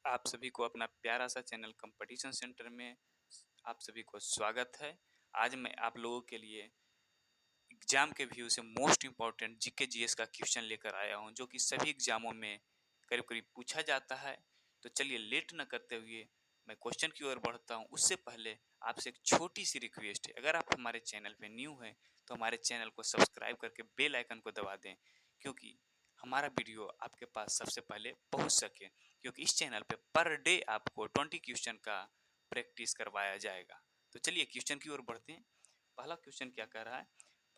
आप सभी को अपना प्यारा सा चैनल कंपटीशन सेंटर में आप सभी को स्वागत है। आज मैं आप लोगों के लिए एग्जाम के व्यू से मोस्ट इम्पॉर्टेंट जीके जीएस का क्वेश्चन लेकर आया हूं, जो कि सभी एग्जामों में करीब करीब पूछा जाता है। तो चलिए लेट न करते हुए मैं क्वेश्चन की ओर बढ़ता हूं। उससे पहले आपसे एक छोटी सी रिक्वेस्ट है, अगर आप हमारे चैनल पे न्यू हैं तो हमारे चैनल को सब्सक्राइब करके बेल आइकन को दबा दें, क्योंकि हमारा वीडियो आपके पास सबसे पहले पहुंच सके। क्योंकि इस चैनल पे पर डे आपको 20 क्वेश्चन का प्रैक्टिस करवाया जाएगा। तो चलिए क्वेश्चन की ओर बढ़ते हैं। पहला क्वेश्चन क्या कह रहा है?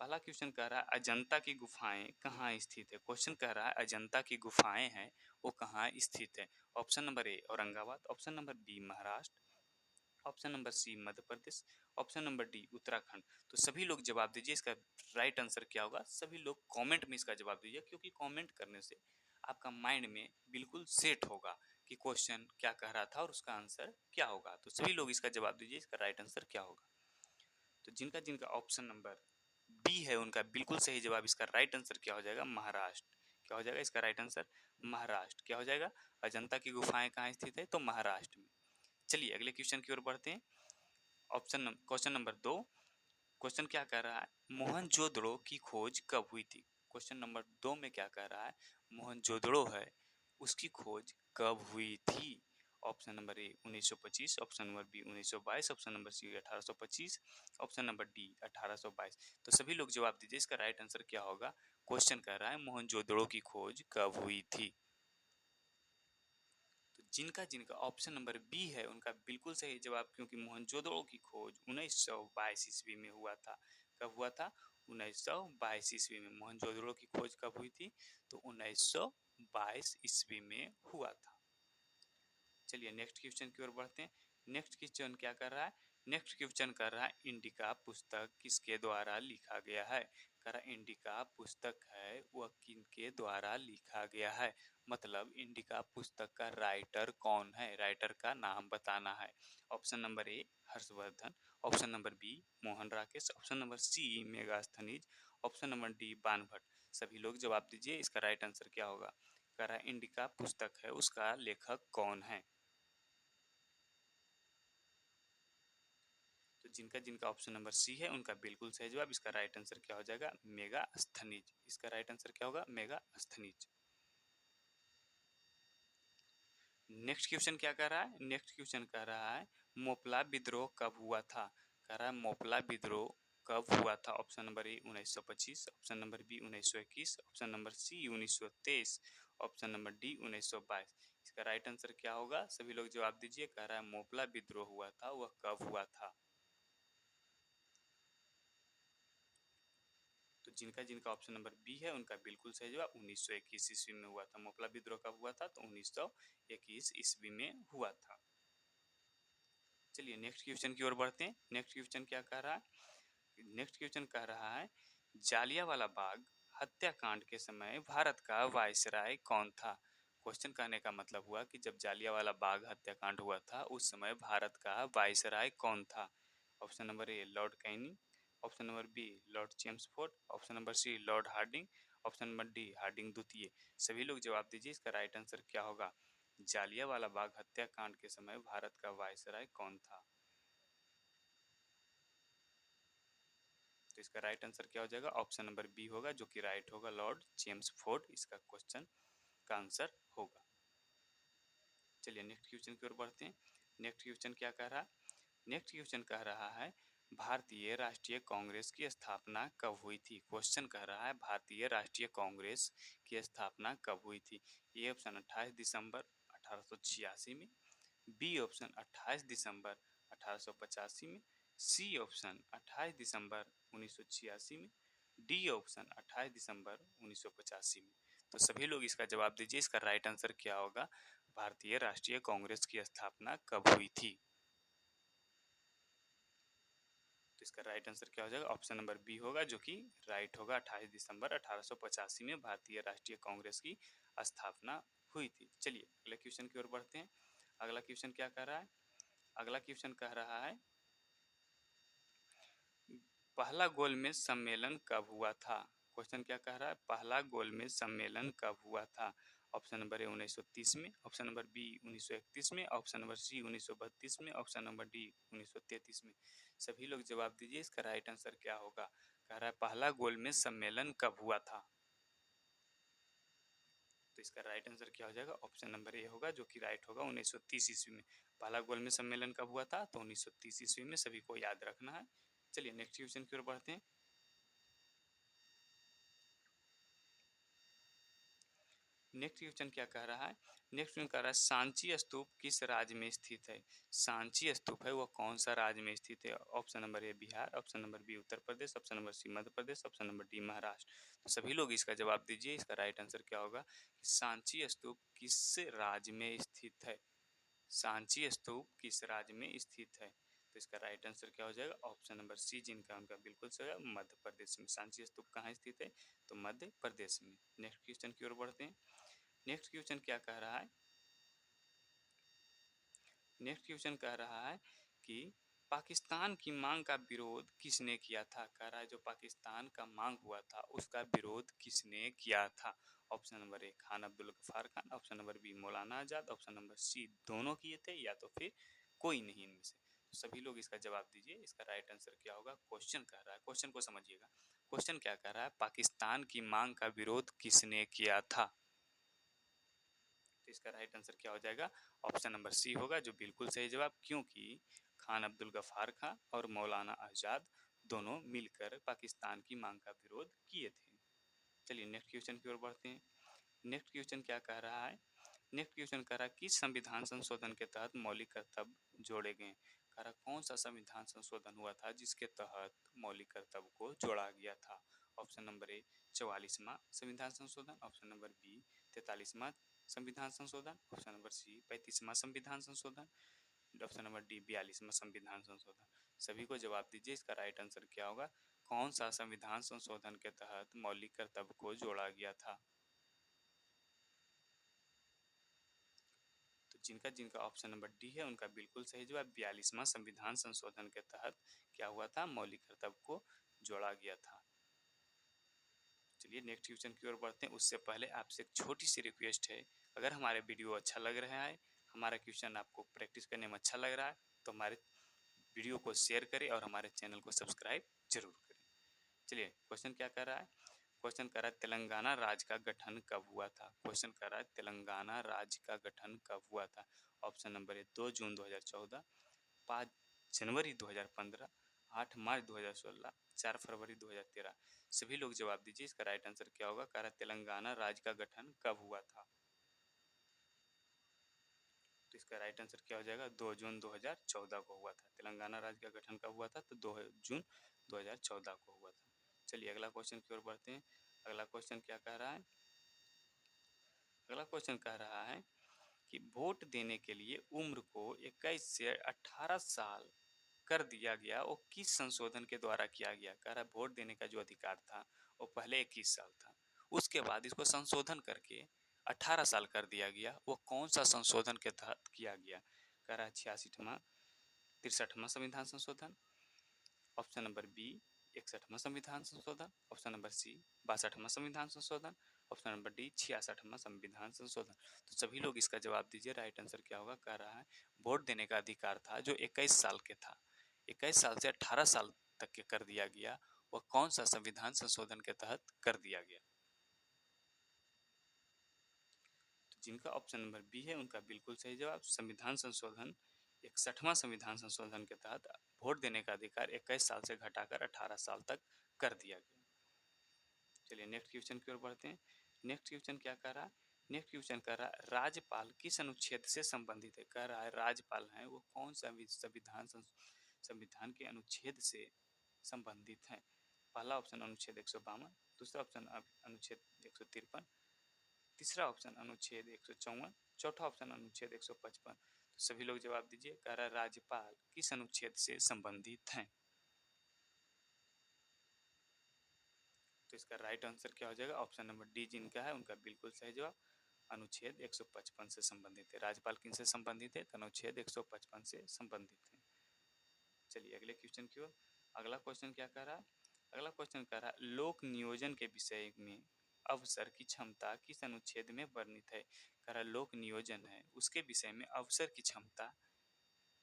पहला क्वेश्चन कह रहा है अजंता की गुफाएं कहाँ स्थित है। क्वेश्चन कह रहा है अजंता की गुफाएं हैं वो कहाँ स्थित है। Option number A Aurangabad, option number B Maharashtra, option number C Madhya Pradesh, option number D Uttarakhand. तो सभी लोग जवाब दीजिए, इसका राइट आंसर क्या होगा। सभी लोग कमेंट में इसका जवाब दीजिए, क्योंकि कमेंट करने से आपका माइंड में बिल्कुल सेट होगा कि क्वेश्चन क्या कह रहा था और उसका आंसर क्या होगा। तो सभी लोग इसका जवाब दीजिए, इसका राइट आंसर क्या होगा। तो जिनका जिनका ऑप्शन नंबर बी है उनका बिल्कुल सही जवाब। इसका राइट आंसर क्या हो जाएगा? महाराष्ट्र। क्या हो जाएगा इसका राइट आंसर? महाराष्ट्र। क्या हो जाएगा? अजंता की गुफाएं कहाँ स्थित है? तो महाराष्ट्र में। चलिए अगले क्वेश्चन की ओर बढ़ते हैं। Question number 2। क्वेश्चन क्या कह रहा है? मोहनजोदड़ो की खोज कब हुई थी। क्वेश्चन नंबर 2 में क्या कह रहा है? मोहनजोदड़ो है उसकी खोज कब हुई थी। Option number A 1925, option number B 1922, option number C 1825, option number D 1822। तो सभी लोग जवाब दीजिए, इसका राइट आंसर क्या होगा। क्वेश्चन कह रहा है मोहनजोदड़ो की खोज कब हुई थी। तो जिनका जिनका ऑप्शन नंबर बी है उनका बिल्कुल सही जवाब, क्योंकि मोहनजोदड़ो की खोज 1922 ईस्वी में हुआ था। कब हुआ था? 1922 ईस्वी में। मोहनजोदड़ो की खोज कब हुई थी? तो 1922 ईस्वी में हुआ था। चलिए नेक्स्ट क्वेश्चन की ओर बढ़ते हैं। नेक्स्ट क्वेश्चन क्या कर रहा है? नेक्स्ट क्वेश्चन कर रहा है इंडिका पुस्तक किसके द्वारा लिखा गया है। कर रहा इंडिका पुस्तक है वह किनके द्वारा लिखा गया है। मतलब इंडिका पुस्तक का राइटर कौन है, राइटर का नाम बताना है। Option number A Harshvardhan, option number B Mohan Rakesh, option number C Megasthenes, option number D Banabhatta. सभी लोग जवाब दीजिए, इसका राइट आंसर क्या होगा। कह रहा है इंडिका पुस्तक है उसका लेखक कौन है। तो जिनका जिनका ऑप्शन नंबर सी है उनका बिल्कुल सही जवाब। इसका राइट आंसर क्या हो जाएगा? मेगास्थनीज। इसका राइट आंसर क्या होगा? मेगास्थनीज। नेक्स्ट क्वेश्चन क्या कह रहा है? नेक्स्ट क्वेश्चन कह रहा है मोपला विद्रोह कब हुआ था। कह रहा है मोपला विद्रोह कब हुआ था। Option number A 1925, option number B 1921, option number C 1923, option number D 1922। इसका राइट आंसर क्या होगा? सभी लोग जवाब दीजिए। कह रहा है मोपला विद्रोह हुआ था वह कब हुआ था। तो जिनका जिनका ऑप्शन नंबर बी है उनका बिल्कुल सही जवाब 1921 ईस्वी में हुआ था। मोपला विद्रोह कब हुआ था? तो 1921 ईस्वी में हुआ था। चलिए नेक्स्ट क्वेश्चन की ओर बढ़ते हैं। नेक्स्ट क्वेश्चन क्या कह रहा है? नेक्स्ट क्वेश्चन कह रहा है जालियांवाला बाग हत्याकांड के समय भारत का वायसराय कौन था। क्वेश्चन कहने का मतलब हुआ कि जब जालियांवाला बाग हत्याकांड हुआ था उस समय भारत का वायसराय कौन था। Option number A lord Canning, option number B lord Chelmsford, option number C lord Hardinge, option number D Hardinge द्वितीय। सभी लोग जवाब दीजिए, इसका राइट आंसर क्या होगा। जालियांवाला बाग हत्याकांड के समय भारत का वायसराय कौन था। तो इसका राइट आंसर क्या हो जाएगा? ऑप्शन नंबर बी होगा, जो कि राइट होगा, लॉर्ड चेम्सफोर्ड इसका क्वेश्चन का आंसर होगा। चलिए नेक्स्ट क्वेश्चन की ओर बढ़ते हैं। नेक्स्ट क्वेश्चन क्या कह रहा है? नेक्स्ट क्वेश्चन कह रहा है भारतीय राष्ट्रीय कांग्रेस की स्थापना कब हुई थी। क्वेश्चन कह रहा है भारतीय राष्ट्रीय कांग्रेस की स्थापना कब हुई थी। ए ऑप्शन 28 दिसंबर 1886 में, बी ऑप्शन 28 दिसंबर 1885 में, सी ऑप्शन 28 दिसंबर 1986 में, डी ऑप्शन 28 दिसंबर 1985 में। तो सभी लोग इसका जवाब दीजिए, इसका राइट आंसर क्या होगा। भारतीय राष्ट्रीय कांग्रेस की स्थापना कब हुई थी। तो इसका राइट आंसर क्या हो जाएगा? ऑप्शन नंबर बी होगा, जो कि राइट होगा। 28 दिसंबर 1885 में भारतीय राष्ट्रीय कांग्रेस की स्थापना हुई थी। चलिए अगले क्वेश्चन की ओर बढ़ते हैं। अगला क्वेश्चन क्या कह रहा है? अगला क्वेश्चन कह रहा है पहला गोलमेज सम्मेलन कब हुआ था। क्वेश्चन क्या कह रहा है? पहला गोलमेज सम्मेलन कब हुआ था। ऑप्शन नंबर ए 1930 में, ऑप्शन नंबर बी 1931 में, ऑप्शन नंबर सी 1932 में, ऑप्शन नंबर डी 1933 में। सभी लोग जवाब दीजिए, इसका राइट आंसर क्या होगा। कह रहा है पहला गोलमेज सम्मेलन कब हुआ था। तो इसका राइट आंसर क्या हो जाएगा, ऑप्शन नंबर ए होगा, जो कि राइट होगा 1930 ईस्वी में। पहला गोलमेज सम्मेलन कब हुआ था, तो 1930 ईस्वी में, सभी को याद रखना है। चलिए नेक्स्ट क्वेश्चन की ओर बढ़ते हैं। नेक्स्ट क्वेश्चन क्या कह रहा है, नेक्स्ट क्वेश्चन कह रहा है सांची स्तूप किस राज्य में स्थित है। सांची स्तूप है वो कौन सा राज्य में स्थित है। Option number A Bihar, option number B Uttar Pradesh, option number C Madhya Pradesh, option number D Maharashtra. तो सभी लोग इसका जवाब दीजिए, इसका राइट आंसर क्या होगा। सांची स्तूप किस राज्य में स्थित है। सांची स्तूप किस राज्य में स्थित है। तो इसका राइट आंसर क्या हो जाएगा, ऑप्शन नंबर सी, जिनका उनका बिल्कुल सही है, मध्य प्रदेश में। सांची स्तूप कहाँ स्थित है, तो मध्य प्रदेश में। नेक्स्ट क्वेश्चन की ओर बढ़ते हैं। नेक्स्ट क्वेश्चन क्या कह रहा है, नेक्स्ट क्वेश्चन कह रहा है कि पाकिस्तान की मांग का विरोध किसने किया था। कह रहा है जो पाकिस्तान का मांग हुआ था उसका विरोध किसने किया था। Option number A Khan Abdul Ghaffar Khan, option number B Maulana Azad, option number सी दोनों किए थे, या तो फिर कोई नहीं इनमें से। तो सभी लोग इसका जवाब दीजिए, इसका राइट आंसर क्या होगा। क्वेश्चन कह रहा है, क्वेश्चन को समझिएगा, क्वेश्चन क्या कह रहा है, पाकिस्तान की मांग का विरोध किसने किया था। तो इसका राइट आंसर क्या हो जाएगा, ऑप्शन नंबर सी होगा, जो बिल्कुल सही जवाब, क्योंकि खान अब्दुल गफ्फार खान और मौलाना आजाद दोनों मिलकर पाकिस्तान की मांग का विरोध किए थे। चलिए नेक्स्ट क्वेश्चन की ओर बढ़ते हैं। नेक्स्ट क्वेश्चन क्या कह रहा है, नेक्स्ट क्वेश्चन कह रहा है किस संविधान संशोधन के तहत मौलिक कर्तव्य जोड़े गए। कह रहा कौन सा संविधान संशोधन हुआ था जिसके तहत मौलिक कर्तव्य को जोड़ा गया था। ऑप्शन नंबर ए 44वां संविधान संशोधन, ऑप्शन नंबर बी 43वां संविधान संशोधन, ऑप्शन नंबर सी 35वां संविधान संशोधन, ऑप्शन नंबर डी 42वां संविधान संशोधन। सभी को जवाब दीजिए, इसका राइट आंसर क्या होगा। कौन सा संविधान संशोधन के तहत मौलिक कर्तव्य को जोड़ा गया था। तो जिनका जिनका ऑप्शन नंबर डी है उनका बिल्कुल सही जवाब, 42वां संविधान संशोधन के तहत क्या हुआ था, मौलिक कर्तव्य को जोड़ा गया था। चलिए नेक्स्ट क्वेश्चन की ओर बढ़ते हैं, उससे पहले आपसे एक छोटी सी रिक्वेस्ट है, अगर हमारे वीडियो अच्छा लग रहा है, हमारा क्वेश्चन आपको प्रैक्टिस करने में अच्छा लग रहा है, तो हमारे वीडियो को शेयर करें और हमारे चैनल को सब्सक्राइब जरूर करें। चलिए क्वेश्चन क्या कर रहा है, क्वेश्चन कर रहा है तेलंगाना राज्य का गठन कब हुआ था। क्वेश्चन कर रहा है तेलंगाना राज्य का गठन कब हुआ था। ऑप्शन नंबर ए 2 जून 2014, 5 जनवरी 2015, 8 मार्च 2016, 4 फरवरी 2013। सभी लोग जवाब दीजिए, इसका राइट आंसर क्या होगा। कह रहा तेलंगाना राज्य का गठन कब हुआ था। तो इसका राइट आंसर क्या हो जाएगा, 2 जून 2014 को हुआ था। तेलंगाना राज्य का गठन कब हुआ था, तो 2 जून 2014 को हुआ था। चलिए अगला क्वेश्चन की ओर बढ़ते हैं। अगला क्वेश्चन क्या कह रहा है, अगला क्वेश्चन कह रहा है कि वोट देने के लिए उम्र को 21 से 18 साल कर दिया गया, वो किस संशोधन के द्वारा किया गया। कह रहा है वोट देने का जो अधिकार था वो पहले 21 साल था, उसके बाद इसको संशोधन करके 18 साल कर दिया गया, वो कौन सा संशोधन के तहत किया गया। कह रहा है 66वां 63वां संविधान संशोधन, ऑप्शन नंबर बी 61वां संविधान संशोधन, ऑप्शन नंबर सी 62वां संविधान संशोधन, ऑप्शन नंबर डी 66वां संविधान संशोधन। तो सभी लोग इसका जवाब दीजिए, राइट आंसर क्या होगा। कह रहा है वोट देने का अधिकार था जो 21 साल के था, 21 साल से 18 साल तक के कर दिया गया, वह कौन सा संविधान संशोधन के तहत कर दिया गया। तो जिनका ऑप्शन नंबर बी है उनका बिल्कुल सही जवाब, संविधान संशोधन 61वां संविधान संशोधन के तहत वोट देने का अधिकार 21 साल से घटाकर 18 साल तक कर दिया गया। चलिए नेक्स्ट क्वेश्चन की ओर बढ़ते हैं। नेक्स्ट क्वेश्चन क्या कह रहा है, नेक्स्ट क्वेश्चन कह रहा है राज्यपाल किस अनुच्छेद से संबंधित है। कह रहा है राज्यपाल है वो कौन सा संविधान के अनुच्छेद से संबंधित है। पहला ऑप्शन अनुच्छेद 152, दूसरा ऑप्शन अनुच्छेद 153, तीसरा ऑप्शन अनुच्छेद 154, चौथा ऑप्शन अनुच्छेद 155। तो सभी लोग जवाब दीजिए, कह रहा है राज्यपाल किस अनुच्छेद से संबंधित हैं। तो इसका राइट आंसर क्या हो जाएगा, ऑप्शन नंबर डी जिनका है उनका बिल्कुल सही जवाब, अनुच्छेद 155 से संबंधित है। राज्यपाल किन से संबंधित है, तो अनुच्छेद 155 से संबंधित है। चलिए अगले क्वेश्चन की ओर। अगला क्वेश्चन क्या कह रहा है, अगला क्वेश्चन कह रहा है लोक नियोजन के विषय में अवसर की क्षमता किस अनुच्छेद में वर्णित है? कह रहा लोक नियोजन है, उसके विषय में अवसर की क्षमता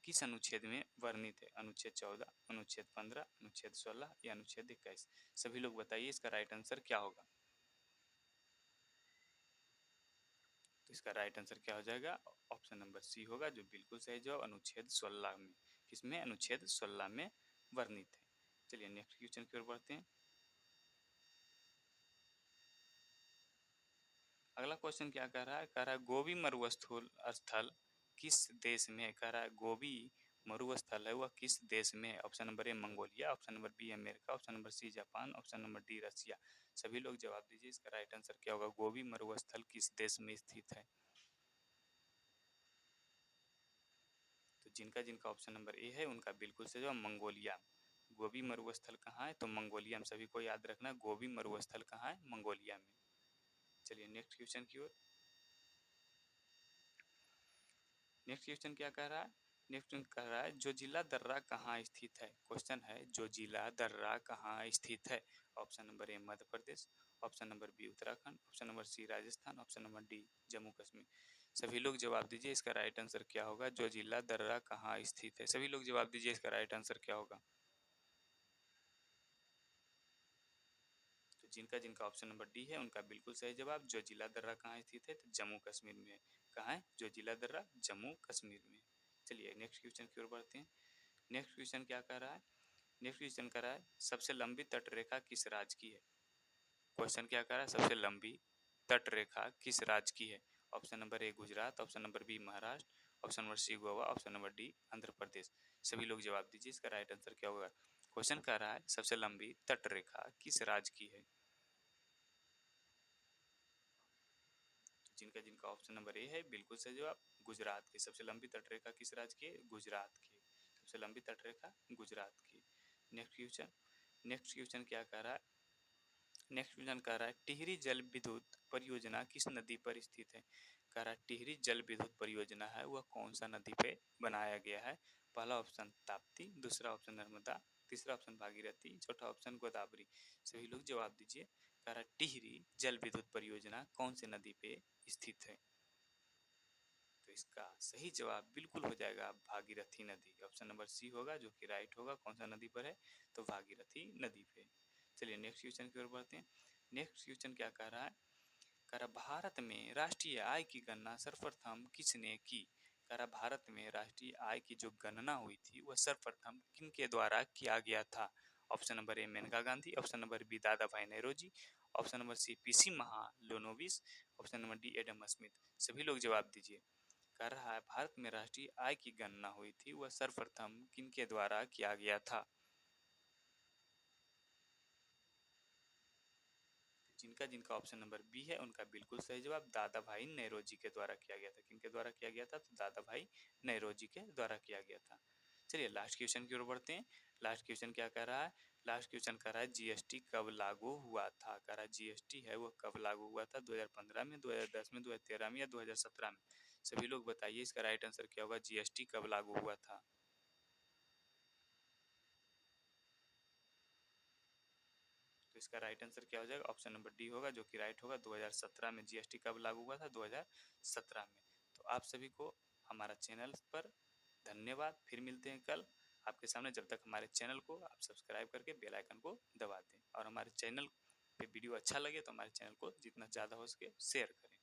किस अनुच्छेद में वर्णित है? अनुच्छेद 14, अनुच्छेद 15, अनुच्छेद 16 या अनुच्छेद 21? सभी लोग बताइए इसका राइट आंसर क्या होगा। तो इसका राइट आंसर क्या हो जाएगा? ऑप्शन नंबर सी होगा, जो बिल्कुल सही जवाब अनुच्छेद 16 में। किसमें? अनुच्छेद 16 में वर्णित है। चलिए नेक्स्ट क्वेश्चन की ओर बढ़ते हैं। अगला क्वेश्चन क्या कह रहा है? कह रहा है गोबी मरुस्थल स्थल किस देश में है? कह रहा है गोबी मरुस्थल है वह किस देश में है? Option number A Mongolia, option number B America, option number C Japan, option number D Russia. सभी लोग जवाब दीजिए, इसका राइट आंसर क्या होगा? गोबी मरुस्थल किस देश में स्थित है? तो जिनका जिनका ऑप्शन नंबर ए है उनका बिल्कुल से जवाब मंगोलिया। गोबी मरुस्थल कहाँ है? तो मंगोलिया में। सभी को याद रखना, गोबी मरुस्थल कहाँ है? मंगोलिया में। चलिए नेक्स्ट क्वेश्चन की ओर। नेक्स्ट क्वेश्चन क्या कह रहा है? नेक्स्ट क्वेश्चन कह रहा है जो जिला दर्रा कहाँ स्थित है? क्वेश्चन है जो जिला दर्रा कहाँ स्थित है? Option number A Madhya Pradesh, option number B Uttarakhand, option number C Rajasthan, option number D Jammu Kashmir. सभी लोग जवाब दीजिए, इसका राइट आंसर क्या होगा? जो जिला दर्रा कहाँ स्थित है? सभी लोग जवाब दीजिए, इसका राइट आंसर क्या होगा? तो जिनका जिनका ऑप्शन नंबर डी है उनका बिल्कुल सही जवाब। जो जिला दर्रा कहाँ स्थित है? तो जम्मू कश्मीर में। कहाँ है जो जिला दर्रा? जम्मू कश्मीर में। चलिए नेक्स्ट क्वेश्चन की ओर बढ़ते हैं। नेक्स्ट क्वेश्चन क्या कह रहा है? नेक्स्ट क्वेश्चन कह रहा है सबसे लंबी तटरेखा किस राज्य की है? क्वेश्चन क्या कह रहा है? सबसे लंबी तटरेखा किस राज्य की है? Option number A Gujarat, option number B Maharashtra, option number C Goa, option number D Andhra Pradesh. सभी लोग जवाब दीजिए, इसका राइट आंसर क्या होगा? क्वेश्चन कह रहा है सबसे लंबी तटरेखा किस राज्य की है? जिनका जिनका ऑप्शन नंबर ए है बिल्कुल सही जवाब, गुजरात की। सबसे लंबी तटरेखा किस राज्य की है? गुजरात की। सबसे लंबी तटरेखा गुजरात की। Next question. नेक्स्ट क्वेश्चन क्या कह रहा है? नेक्स्ट क्वेश्चन कह रहा है टिहरी जल विद्युत परियोजना किस नदी पर स्थित है? कह रहा है टिहरी जल विद्युत परियोजना है वह कौन सा नदी पे बनाया गया है? पहला ऑप्शन ताप्ती, दूसरा ऑप्शन नर्मदा, तीसरा ऑप्शन भागीरथी, चौथा ऑप्शन गोदावरी। सभी लोग जवाब दीजिए। कह रहा है टिहरी जल विद्युत परियोजना कौन सी नदी पे स्थित है? तो इसका सही जवाब बिल्कुल हो जाएगा भागीरथी नदी। ऑप्शन नंबर सी होगा, जो कि राइट होगा। कौन सा नदी पर है? तो भागीरथी नदी पे। चलिए नेक्स्ट क्वेश्चन की ओर बढ़ते हैं। नेक्स्ट क्वेश्चन क्या कह रहा है? कह रहा भारत में राष्ट्रीय आय की गणना सर्वप्रथम किसने की? कह रहा भारत में राष्ट्रीय आय की जो गणना हुई थी वह सर्वप्रथम किनके द्वारा किया गया था? Option number A Maneka Gandhi, option number B Dadabhai Naoroji, option number C PC Mahalanobis, option number D Adam Smith. सभी लोग जवाब दीजिए। कर रहा है भारत में राष्ट्रीय आय की गणना हुई थी वह सर्वप्रथम किनके द्वारा किया गया था? जिनका जिनका ऑप्शन नंबर बी है उनका बिल्कुल सही जवाब दादा भाई नेरोजी के द्वारा किया गया था। किनके द्वारा किया गया था? तो दादा भाई नेरोजी के द्वारा किया गया था। चलिए लास्ट क्वेश्चन की ओर बढ़ते हैं। लास्ट क्वेश्चन क्या कह रहा है? लास्ट क्वेश्चन कह रहा है जीएसटी कब लागू हुआ था? कह रहा है जीएसटी है वो कब लागू हुआ था? 2015 में, 2010 में, 2013 में या 2017 में? सभी लोग बताइए, इसका राइट आंसर क्या होगा? जीएसटी कब लागू हुआ था? तो इसका राइट आंसर क्या हो जाएगा? ऑप्शन नंबर डी होगा, जो कि राइट होगा। 2017 में जीएसटी कब लागू हुआ था? 2017 में। तो आप सभी को हमारा चैनल पर धन्यवाद। फिर मिलते हैं कल आपके सामने। जब तक हमारे चैनल को आप सब्सक्राइब करके बेल आइकन को दबा दें, और हमारे चैनल पे वीडियो अच्छा लगे तो हमारे चैनल को जितना ज़्यादा हो सके शेयर करें।